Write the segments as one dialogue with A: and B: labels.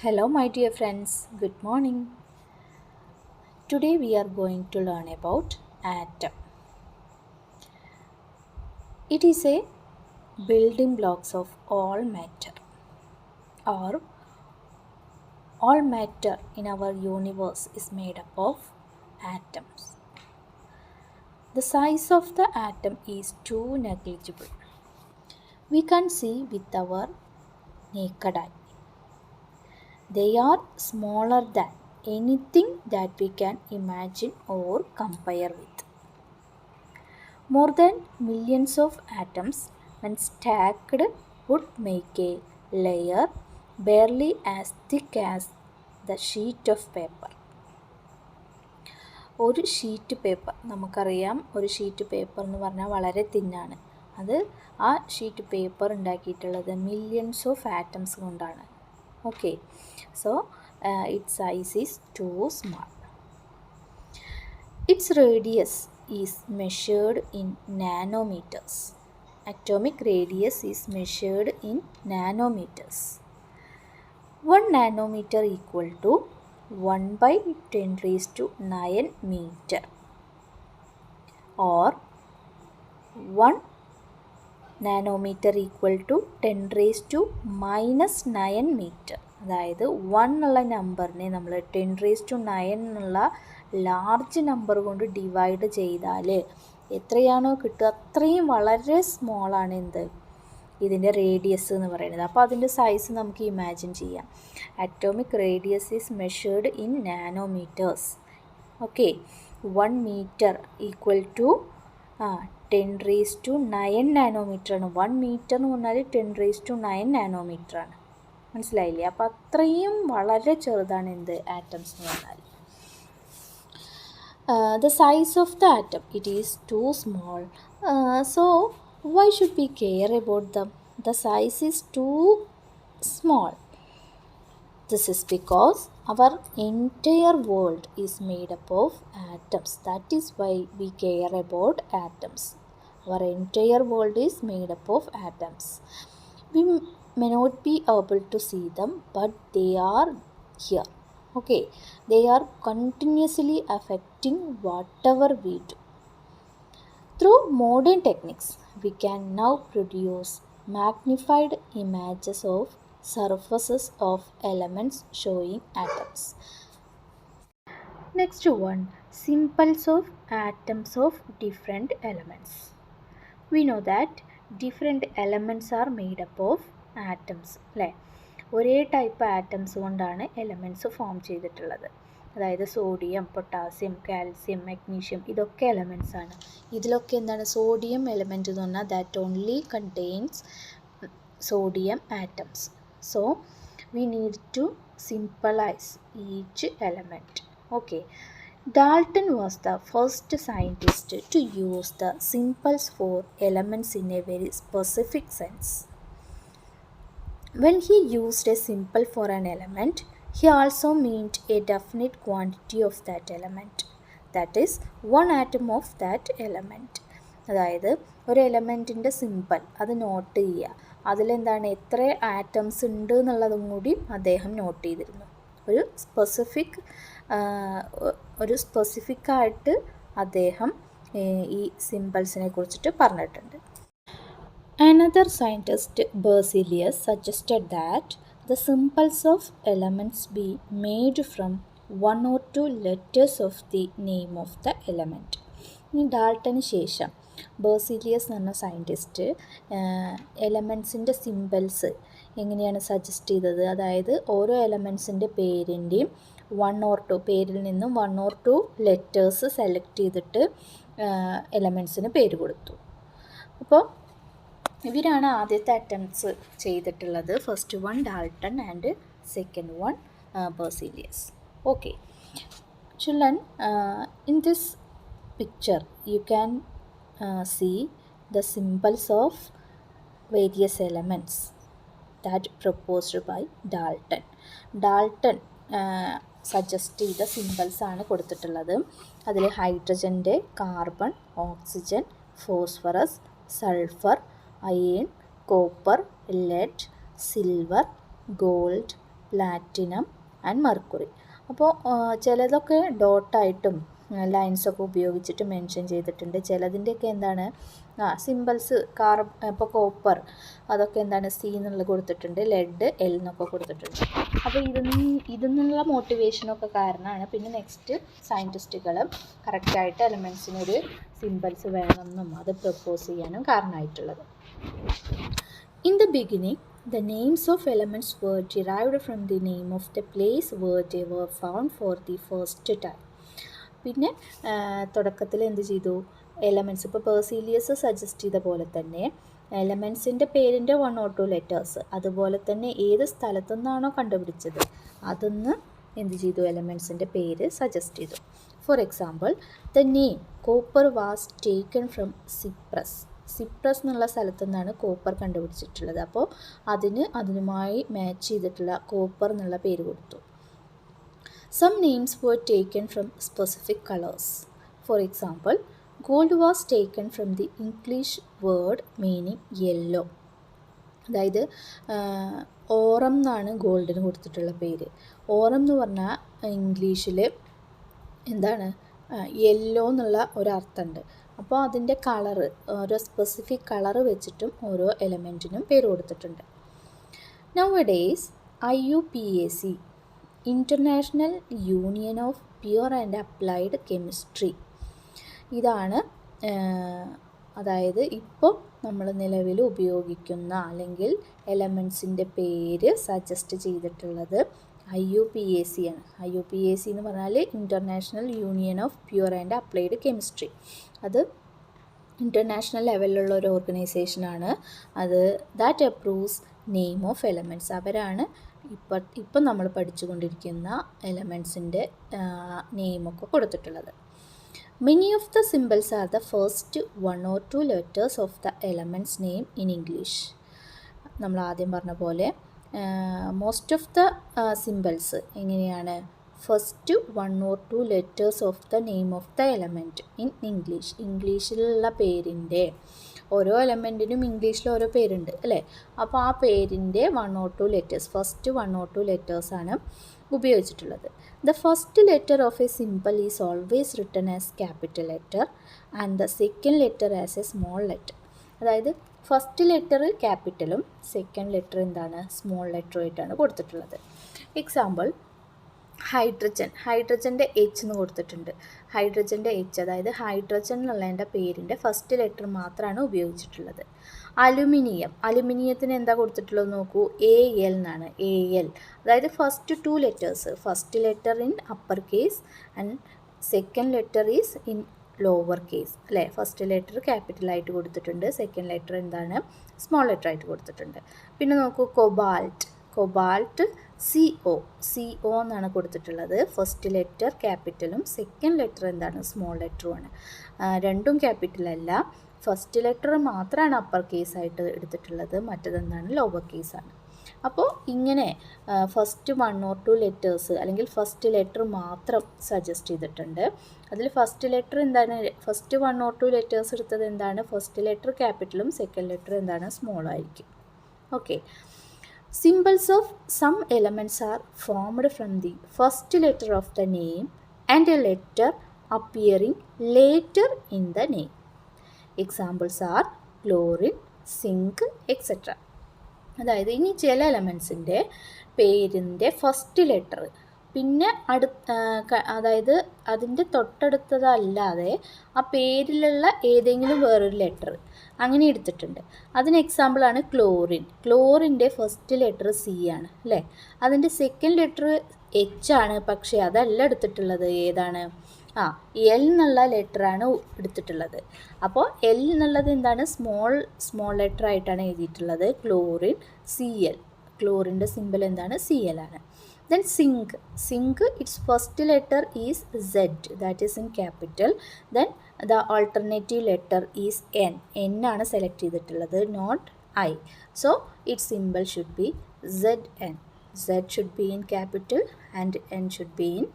A: Hello, my dear friends. Good morning. Today we are going to learn about atom. It is a building blocks of all matter, or all matter in our universe is made up of atoms. The size of the atom is too negligible. We can see with our naked eye. They are smaller than anything that we can imagine or compare with. More than millions of atoms, when stacked, would make a layer barely as thick as the sheet of paper. ഒരു sheet paper നമുക്കറിയാം, ഒരു sheet paper എന്ന് പറഞ്ഞാൽ വളരെ തിന്നാണ്. അത് ആ sheet paper ഉണ്ടാക്കിയിട്ടുള്ളത് മില്യൺസ് ഓഫ് ആറ്റംസ് കൊണ്ടാണ്. Okay, so its size is too small. Its radius is measured in nanometers. Atomic radius is measured in nanometers. 1 nanometer equal to 1 by 10 raised to 9 meter, or 1 nanometer equal to 10 raised to minus 9 meter. അതായത് 1 എന്നുള്ള നമ്പറിനെ നമ്മൾ 10 raise to 9 എന്നുള്ള large number കൊണ്ട് divide ചെയ്താൽ എത്രയാണോ കിട്ടുക അത്രയും വളരെ സ്മോളാണ് എന്ത് ഇതിൻ്റെ റേഡിയസ് എന്ന് പറയുന്നത്. അപ്പോൾ അതിൻ്റെ സൈസ് നമുക്ക് ഇമാജിൻ ചെയ്യാം. Atomic radius is measured in nanometres. Okay, 1 metre equal to 10 raise to 9 nanometre ആണ്. 1 മീറ്റർ എന്ന് പറഞ്ഞാൽ 10 റേസ് ടു 9 നാനോമീറ്റർ ആണ്. മനസ്സിലായില്ലേ? അപ്പോൾ അത്രയും വളരെ ചെറുതാണ് എന്ത് ആറ്റംസ് എന്ന് പറഞ്ഞാൽ. The size of the atom, it is too small. So why should we care about them? The size is too small. This is because our entire world is made up of atoms. That is why we care about atoms. Our entire world is made up of atoms. We may not be able to see them, but they are here. Okay, they are continuously affecting whatever we do. Through modern techniques, we can now produce magnified images of surfaces of elements showing atoms. Next one, symbols of atoms of different elements. We know that different elements are made up of atoms. അല്ലേ? ഒരേ type atoms കൊണ്ടാണ് elements form ചെയ്തിട്ടുള്ളത്. അതായത് sodium, potassium, calcium, magnesium, ഇതൊക്കെ elements ആണ്. ഇതിലൊക്കെ എന്താണ് sodium element എന്ന് പറഞ്ഞാൽ that only contains sodium atoms. So we need to symbolise each element. Okay, Dalton was the first scientist to use the symbols for elements in a very specific sense. When he used a symbol for an element, he also meant a definite quantity of that element. That is, one atom of that element. അതായത് ഒരു എലമെൻറ്റിൻ്റെ simple അത് not ചെയ്യുക. അതിലെന്താണ് എത്ര atoms ഉണ്ട് എന്നുള്ളതും കൂടി അദ്ദേഹം നോട്ട് ചെയ്തിരുന്നു. ഒരു സ്പെസിഫിക്കായിട്ട് അദ്ദേഹം ഈ സിമ്പിൾസിനെ കുറിച്ചിട്ട് പറഞ്ഞിട്ടുണ്ട്. Another scientist, Berzelius, suggested that the symbols of elements be made from 1 or 2 letters of the name of the element. ഇനി ഡാൾട്ടന് ശേഷം ബേർസീലിയസ് എന്ന് പറഞ്ഞ സയൻറ്റിസ്റ്റ് എലമെൻസിൻ്റെ സിമ്പിൾസ് എങ്ങനെയാണ് സജസ്റ്റ് ചെയ്തത്? അതായത് ഓരോ എലമെൻസിൻ്റെ പേരിൻ്റെയും 1 or 2 പേരിൽ നിന്നും 1 or 2 ലെറ്റേഴ്സ് സെലക്ട് ചെയ്തിട്ട് എലമെൻസിന് പേര് കൊടുത്തു. അപ്പോൾ ഇവരാണ് ആദ്യത്തെ അറ്റംപ്റ്റ്സ് ചെയ്തിട്ടുള്ളത്. First one Dalton and second one Berzelius. Okay children, in this picture you can see the symbols of various elements that proposed by Dalton. Dalton suggest ചെയ്ത സിമ്പിൾസ് ആണ് കൊടുത്തിട്ടുള്ളത്. അതിൽ ഹൈഡ്രജൻ്റെ carbon, oxygen, phosphorus, sulphur, iron, copper, lead, silver, gold, platinum and mercury. അപ്പോൾ ചിലതൊക്കെ ഡോട്ടായിട്ടും ലൈൻസൊക്കെ ഉപയോഗിച്ചിട്ട് mention ചെയ്തിട്ടുണ്ട്. ചിലതിൻ്റെയൊക്കെ എന്താണ് സിമ്പിൾസ് ഇപ്പോൾ കോപ്പർ അതൊക്കെ എന്താണ് സി എന്നുള്ളത് കൊടുത്തിട്ടുണ്ട്, ലെഡ് എൽ എന്നൊക്കെ കൊടുത്തിട്ടുണ്ട്. അപ്പോൾ ഇതിന്നുള്ള മോട്ടിവേഷനൊക്കെ കാരണമാണ് പിന്നെ നെക്സ്റ്റ് സയൻറ്റിസ്റ്റുകൾ കറക്റ്റായിട്ട് എലമെൻസിനൊരു സിമ്പിൾസ് വേണമെന്നും അത് പ്രപ്പോസ് ചെയ്യാനും കാരണമായിട്ടുള്ളത്. In the beginning, the names of elements were derived from the name of the place where they were found for the first time. പിന്നെ തുടക്കത്തിൽ എന്ത് ചെയ്തു, എലമെൻറ്റ്സ് ഇപ്പോൾ പെർസീലിയസ് സജസ്റ്റ് ചെയ്ത പോലെ തന്നെ എലമെൻസിൻ്റെ പേരിൻ്റെ 1 or 2 ലെറ്റേഴ്സ് അതുപോലെ തന്നെ ഏത് സ്ഥലത്തു നിന്നാണോ കണ്ടുപിടിച്ചത് അതൊന്ന് എന്ത് ചെയ്തു, എലമെൻസിൻ്റെ പേര് സജസ്റ്റ് ചെയ്തു. For example, the name copper was taken from Cyprus എന്നുള്ള സ്ഥലത്തു നിന്നാണ് കോപ്പർ കണ്ടുപിടിച്ചിട്ടുള്ളത്. അപ്പോൾ അതിനുമായി മാച്ച് ചെയ്തിട്ടുള്ള കോപ്പർ എന്നുള്ള പേര് കൊടുത്തു. Some names were taken from specific colors. For example, gold was taken from the English word meaning yellow. അതായത് ഓറം എന്നാണ് ഗോൾഡിന് കൊടുത്തിട്ടുള്ള പേര്. ഓറം എന്ന് പറഞ്ഞാൽ ഇംഗ്ലീഷിൽ എന്താണ് യെല്ലോ എന്നുള്ള ഒരർത്ഥമുണ്ട്. അപ്പോൾ അതിൻ്റെ കളറ് ഓരോ സ്പെസിഫിക് കളറ് വെച്ചിട്ടും ഓരോ എലമെൻറ്റിനും പേര് കൊടുത്തിട്ടുണ്ട്. Nowadays, IUPAC international union of pure and applied chemistry ഇതാണ് അതായത് ഇപ്പോൾ നമ്മൾ നിലവിൽ ഉപയോഗിക്കുന്ന അല്ലെങ്കിൽ എലമെൻസിൻ്റെ പേര് സജസ്റ്റ് ചെയ്തിട്ടുള്ളത് IUPAC ആണ്. IUPAC എന്ന് പറഞ്ഞാൽ international union of pure and applied chemistry. അത് ഇൻ്റർനാഷണൽ ലെവലിലുള്ള ഒരു ഓർഗനൈസേഷനാണ്. അത് that approves name of elements. അവരാണ് ഇപ്പം നമ്മൾ പഠിച്ചുകൊണ്ടിരിക്കുന്ന എലമെൻറ്റ്സിൻ്റെ നെയിമൊക്കെ കൊടുത്തിട്ടുള്ളത്. Many of the symbols are the first 1 or 2 letters of the element's name in English. നമ്മൾ ആദ്യം പറഞ്ഞ പോലെ മോസ്റ്റ് ഓഫ് ദ സിമ്പിൾസ് എങ്ങനെയാണ്, first 1 or 2 letters of the name of the element in English. ഇംഗ്ലീഷിലുള്ള പേരിൻ്റെ ഓരോ എലമെൻറ്റിനും ഇംഗ്ലീഷിൽ ഓരോ പേരുണ്ട് അല്ലേ. അപ്പോൾ ആ പേരിൻ്റെ 1 or 2 ലെറ്റേഴ്സ്, ഫസ്റ്റ് 1 or 2 ലെറ്റേഴ്സാണ് ഉപയോഗിച്ചിട്ടുള്ളത്. The first letter of A simple is always written as capital letter and the second letter as A small letter. അതായത് ഫസ്റ്റ് ലെറ്റർ ക്യാപിറ്റലും സെക്കൻഡ് ലെറ്റർ എന്താണ് സ്മോൾ ലെറ്ററുമായിട്ടാണ് കൊടുത്തിട്ടുള്ളത്. എക്സാമ്പിൾ, ഹൈഡ്രജൻ്റെ എച്ച് എന്ന് കൊടുത്തിട്ടുണ്ട്. ഹൈഡ്രജൻ്റെ H അതായത് hydrogen എന്നുള്ളതിൻ്റെ പേരിൻ്റെ first letter മാത്രമാണ് ഉപയോഗിച്ചിട്ടുള്ളത്. അലുമിനിയത്തിന് എന്താ കൊടുത്തിട്ടുള്ളത് നോക്കൂ, AL എന്നാണ്. AL അതായത് first 2 letters, first letter in upper case and second letter is in lower case അല്ലേ. ഫസ്റ്റ് ലെറ്റർ ക്യാപിറ്റലായിട്ട് കൊടുത്തിട്ടുണ്ട്, സെക്കൻഡ് ലെറ്റർ എന്താണ് സ്മോൾ ലെറ്റർ ആയിട്ട് കൊടുത്തിട്ടുണ്ട്. പിന്നെ നോക്കൂ, കൊബാൾട്ട് CO എന്നാണ് കൊടുത്തിട്ടുള്ളത്. ഫസ്റ്റ് ലെറ്റർ ക്യാപിറ്റലും സെക്കൻഡ് ലെറ്റർ എന്താണ് സ്മോൾ ലെറ്ററുമാണ്. രണ്ടും ക്യാപിറ്റലല്ല, ഫസ്റ്റ് ലെറ്റർ മാത്രമാണ് അപ്പർ കേസായിട്ട് എടുത്തിട്ടുള്ളത്, മറ്റതെന്താണ് ലോവർ കേസാണ്. അപ്പോൾ ഇങ്ങനെ ഫസ്റ്റ് 1 or 2 ലെറ്റേഴ്സ് അല്ലെങ്കിൽ ഫസ്റ്റ് ലെറ്റർ മാത്രം സജസ്റ്റ് ചെയ്തിട്ടുണ്ട്. അതിൽ ഫസ്റ്റ് ലെറ്റർ എന്താണ്, ഫസ്റ്റ് 1 or 2 ലെറ്റേഴ്സ് എടുത്തത് എന്താണ്, ഫസ്റ്റ് ലെറ്റർ ക്യാപിറ്റലും സെക്കൻഡ് ലെറ്റർ എന്താണ് സ്മോൾ ആയിരിക്കും. Okay. Symbols of some elements are formed from the first letter of the name and a letter appearing later in the name. Examples are chlorine, zinc, etc. അതായത് ഇനി ചില എലമെൻസിൻ്റെ പേരിൻ്റെ first letter പിന്നെ അതായത് അതിൻ്റെ തൊട്ടടുത്തതല്ലാതെ ആ പേരിലുള്ള ഏതെങ്കിലും വേറൊരു ലെറ്റർ അങ്ങനെ എടുത്തിട്ടുണ്ട്. അതിന് എക്സാമ്പിളാണ് ക്ലോറിൻ്റെ ഫസ്റ്റ് ലെറ്റർ C ആണ് അല്ലേ. അതിൻ്റെ സെക്കൻഡ് ലെറ്റർ H ആണ്, പക്ഷേ അതല്ല എടുത്തിട്ടുള്ളത്, ഏതാണ് L എന്നുള്ള ലെറ്ററാണ് എടുത്തിട്ടുള്ളത്. അപ്പോൾ L എന്നുള്ളത് എന്താണ് സ്മോൾ ലെറ്റർ ആയിട്ടാണ് എഴുതിയിട്ടുള്ളത്. Cl, ക്ലോറിൻ്റെ സിമ്പിൾ എന്താണ് Cl ആണ്. Then zinc, its first letter is Z, that is in capital. Then the alternative letter is N ആണ് സെലക്ട് ചെയ്തിട്ടുള്ളത്, not I. So its symbol should be Zn. Z should be in capital and N should be in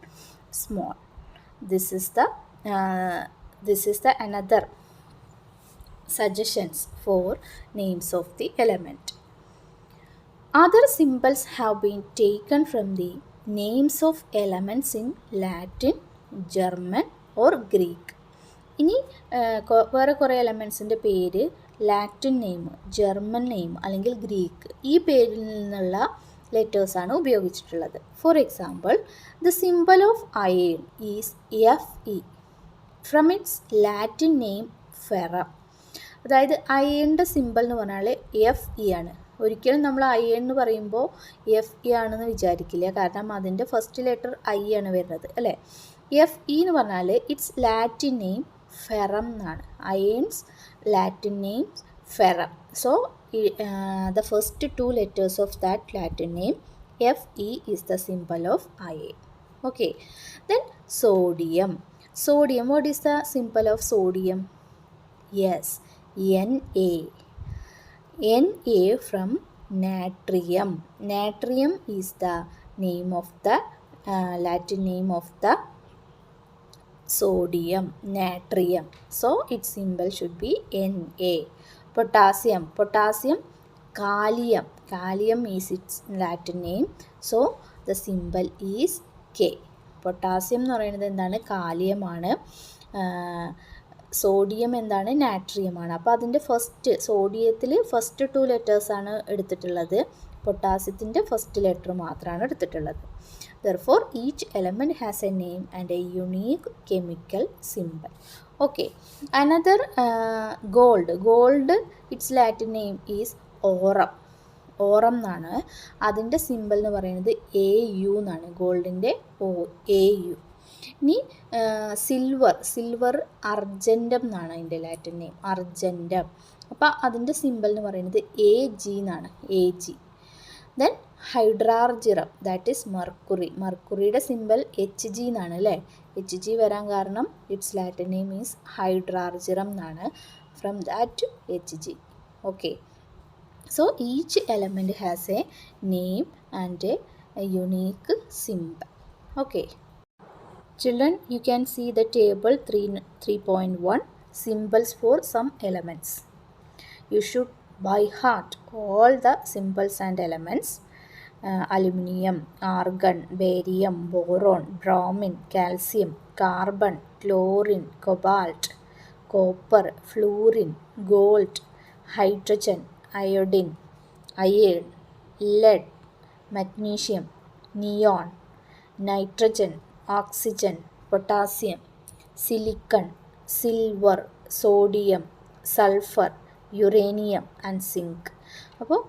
A: small. This is the another suggestions for names of the element. Other symbols have been taken from the names of elements in Latin, German or Greek. ഇനി വേറെ കുറേ എലമെൻസിൻ്റെ പേര് Latin name, German name അല്ലെങ്കിൽ Greek ഈ പേരിൽ നിന്നുള്ള ലെറ്റേഴ്സാണ് ഉപയോഗിച്ചിട്ടുള്ളത്. For example, the symbol of iron is Fe from it's Latin name ferrum. അതായത് അയേണിൻ്റെ സിംബൽ എന്ന് പറഞ്ഞാൽ Fe ആണ്. ഒരിക്കലും നമ്മൾ അയേൺ എന്ന് പറയുമ്പോൾ Fe ആണെന്ന് വിചാരിക്കില്ല, കാരണം അതിൻ്റെ ഫസ്റ്റ് ലെറ്റർ I ആണ് വരുന്നത് അല്ലേ. Fe എന്ന് പറഞ്ഞാൽ ഇറ്റ്സ് ലാറ്റിൻ നെയിം ഫെറം എന്നാണ്. Irons Latin name ferrum. So the first two letters of that Latin name Fe is the symbol of iron. Okay, then sodium. Sodium, what is the symbol of sodium? Yes, Na. Na from natrium. Natrium is the name of the Latin name of the sodium, natrium. So its symbol should be Na. Potassium. Potassium, kalium. Kalium is its Latin name. So the symbol is K. Potassium എന്ന് പറയുന്നത് എന്താണ്? കാലിയമാണ്. Sodium എന്താണ്? നാട്രിയമാണ്. അപ്പോൾ അതിൻ്റെ സോഡിയത്തിൽ first 2 ലെറ്റേഴ്സാണ് എടുത്തിട്ടുള്ളത്, പൊട്ടാസ്യത്തിൻ്റെ first letter മാത്രമാണ് എടുത്തിട്ടുള്ളത്. Therefore, each element has a name and a unique chemical symbol. Okay, another gold. Gold, its Latin name is aurum. Aurum എന്നാണ്. അതിൻ്റെ സിമ്പിൾ എന്ന് പറയുന്നത് AU എന്നാണ്. ഗോൾഡിൻ്റെ AU. ഇനി സിൽവർ അർജൻറ്റം എന്നാണ് അതിൻ്റെ ലാറ്റിൻ നെയിം, അർജൻറ്റം. അപ്പോൾ അതിൻ്റെ സിമ്പിൾ എന്ന് പറയുന്നത് AG എന്നാണ്, AG. Then hydrargyrum, that is mercury. മെർക്കുറിയുടെ സിമ്പിൾ HG എന്നാണ് അല്ലേ. HG വരാൻ കാരണം its Latin name is hydrargyrum എന്നാണ്. From that HG. Okay, so each element has a name and a unique symbol. Okay, children, you can see the table 3.1 symbols for some elements. You should by heart all the symbols and elements. Aluminium, argon, barium, boron, bromine, calcium, carbon, chlorine, cobalt, copper, fluorine, gold, hydrogen, iodine, iron, lead, magnesium, neon, nitrogen, oxygen, potassium, silicon, silver, sodium, sulfur, uranium and zinc. അപ്പോൾ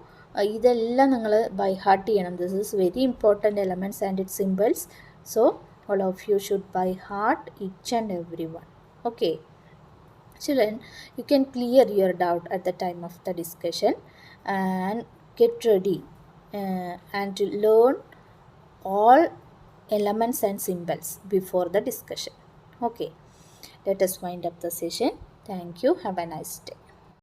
A: ഇതെല്ലാം നിങ്ങൾ by heart ചെയ്യണം. This is very important elements and its symbols. So all of you should by heart each and every one. Okay children, you can clear your doubt at the time of the discussion and get ready and to learn all elements and symbols before the discussion. Okay, let us wind up the session. Thank you. Have a nice day.